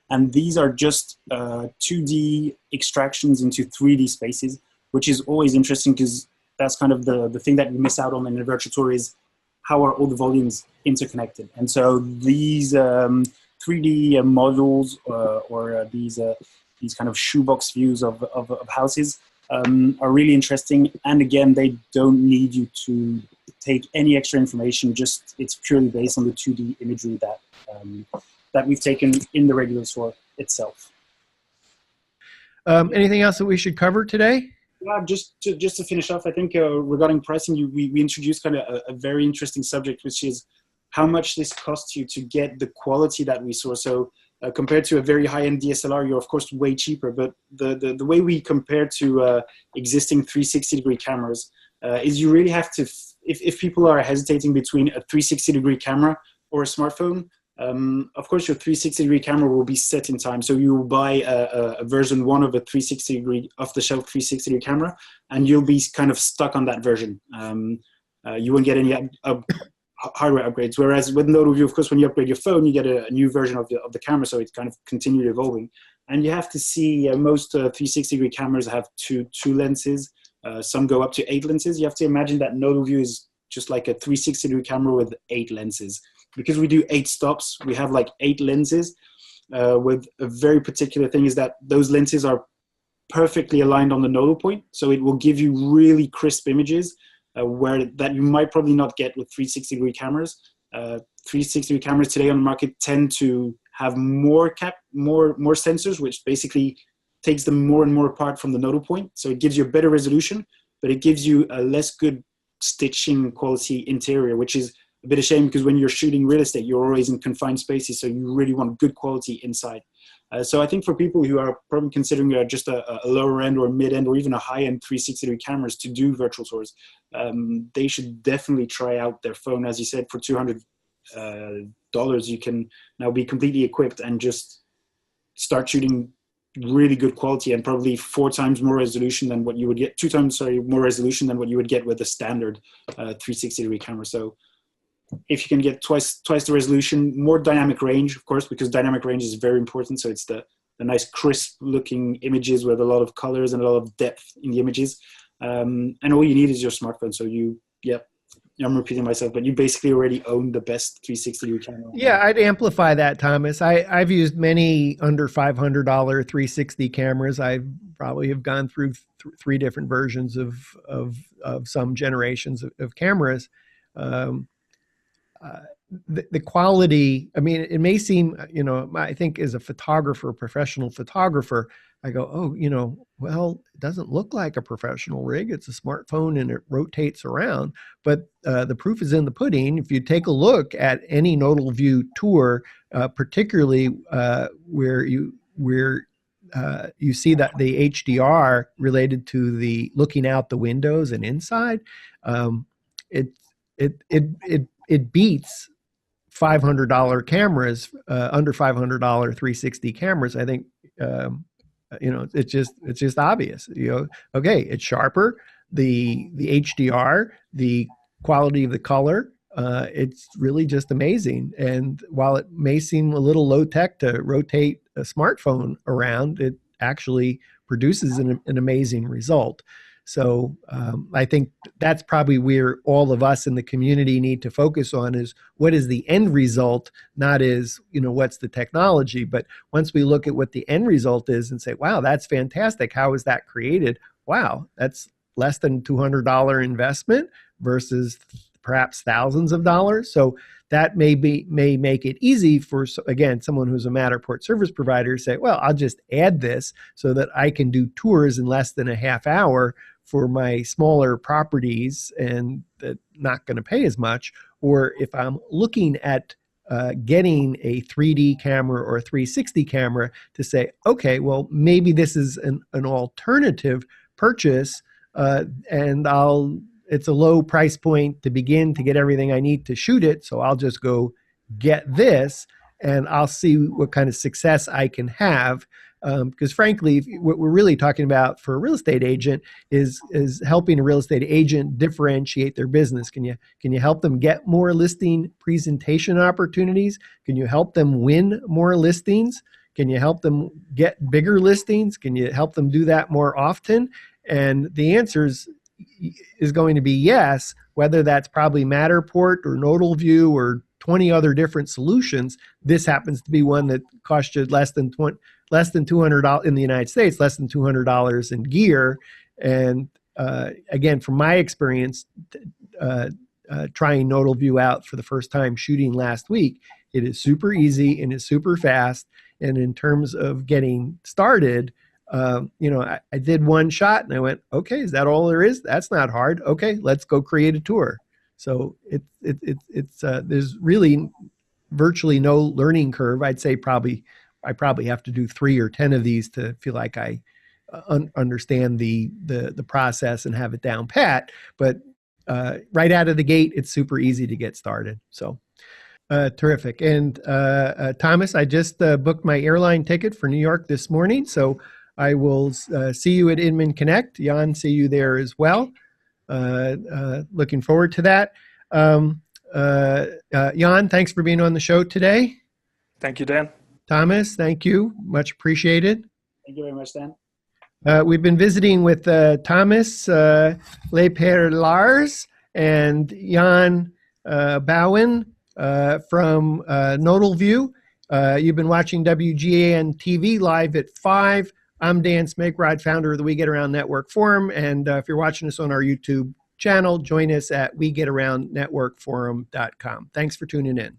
Speaker 3: And these are just 2D extractions into 3D spaces, which is always interesting because that's kind of the thing that we miss out on in a virtual tour is how are all the volumes interconnected. And so these 3D models or these kind of shoebox views of houses are really interesting. And again, they don't need you to take any extra information, just it's purely based on the 2D imagery that we've taken in the regular tour itself.
Speaker 1: Anything else that we should cover today?
Speaker 3: Yeah, just to finish off, I think regarding pricing, we introduced kind of a very interesting subject, which is how much this costs you to get the quality that we saw. So compared to a very high-end DSLR, you're of course way cheaper, but the way we compare to existing 360-degree cameras is you really have to, if people are hesitating between a 360-degree camera or a smartphone, Of course, your 360-degree camera will be set in time. So you will buy a version 1 of a 360-degree off-the-shelf 360-degree camera, and you'll be kind of stuck on that version. You won't get any hardware upgrades. Whereas with Nodalview, of course, when you upgrade your phone, you get a new version of the camera, so it's kind of continually evolving. And you have to see most 360-degree cameras have two lenses. Some go up to 8 lenses. You have to imagine that Nodalview is just like a 360-degree camera with 8 lenses. Because we do 8 stops, we have like 8 lenses. With a very particular thing is that those lenses are perfectly aligned on the nodal point, so it will give you really crisp images where that you might probably not get with 360-degree cameras. 360-degree cameras today on the market tend to have more sensors, which basically takes them more and more apart from the nodal point. So it gives you a better resolution, but it gives you a less good stitching quality interior, which is a bit of shame because when you're shooting real estate, you're always in confined spaces, so you really want good quality inside. So I think for people who are probably considering just a lower end or mid end or even a high end 360-degree cameras to do virtual tours, they should definitely try out their phone. As you said, for $200, you can now be completely equipped and just start shooting really good quality and probably 4 times more resolution than what you would get, 2 times, more resolution than what you would get with a standard 360-degree camera. So if you can get twice the resolution, more dynamic range, of course, because dynamic range is very important. So it's the nice crisp looking images with a lot of colors and a lot of depth in the images. And all you need is your smartphone. So I'm repeating myself, but you basically already own the best 360-degree camera.
Speaker 1: Yeah, I'd amplify that, Thomas. I've used many under $500 360 cameras. I probably have gone through 3 different versions of some generations of cameras. The quality, I mean, it may seem, I think as a photographer, professional photographer, I go, oh, well, it doesn't look like a professional rig. It's a smartphone and it rotates around. But the proof is in the pudding. If you take a look at any Nodalview tour, particularly where you see that the HDR related to the looking out the windows and inside, it beats $500 cameras, under $500 360 cameras. I think, it's just obvious, okay, it's sharper, the HDR, the quality of the color, it's really just amazing. And while it may seem a little low tech to rotate a smartphone around, it actually produces an amazing result. So I think that's probably where all of us in the community need to focus on is what is the end result, not is, what's the technology. But once we look at what the end result is and say, wow, that's fantastic. How is that created? Wow, that's less than $200 investment versus perhaps thousands of dollars. So that may make it easy for, again, someone who's a Matterport service provider to say, well, I'll just add this so that I can do tours in less than a half hour for my smaller properties and not going to pay as much. Or if I'm looking at getting a 3D camera or a 360 camera to say, okay, well, maybe this is an alternative purchase and it's a low price point to begin to get everything I need to shoot it. So I'll just go get this and I'll see what kind of success I can have. Because frankly, what we're really talking about for a real estate agent is helping a real estate agent differentiate their business. Can you help them get more listing presentation opportunities? Can you help them win more listings? Can you help them get bigger listings? Can you help them do that more often? And the answer is going to be yes, whether that's probably Matterport or Nodalview or 20 other different solutions. This happens to be one that costs you less than $200 in the United States, less than $200 in gear. And again, from my experience, trying Nodalview out for the first time shooting last week, it is super easy and it's super fast. And in terms of getting started, I did one shot and I went, okay, is that all there is? That's not hard. Okay, let's go create a tour. So it's there's really virtually no learning curve. I'd say I probably have to do 3 or 10 of these to feel like I understand the process and have it down pat. But right out of the gate, it's super easy to get started. So Terrific. And Thomas, I just booked my airline ticket for New York this morning, so I will see you at Inman Connect. Jan, see you there as well. Looking forward to that. Jan, thanks for being on the show today.
Speaker 2: Thank you, Dan.
Speaker 1: Thomas, thank you. Much appreciated.
Speaker 3: Thank you very much, Dan.
Speaker 1: We've been visiting with Thomas Leperlars and Jan Bowen from Nodalview. You've been watching WGAN TV live at 5. I'm Dan Smigrod, founder of the We Get Around Network Forum. And if you're watching us on our YouTube channel, join us at WeGetAroundNetworkForum.com. Thanks for tuning in.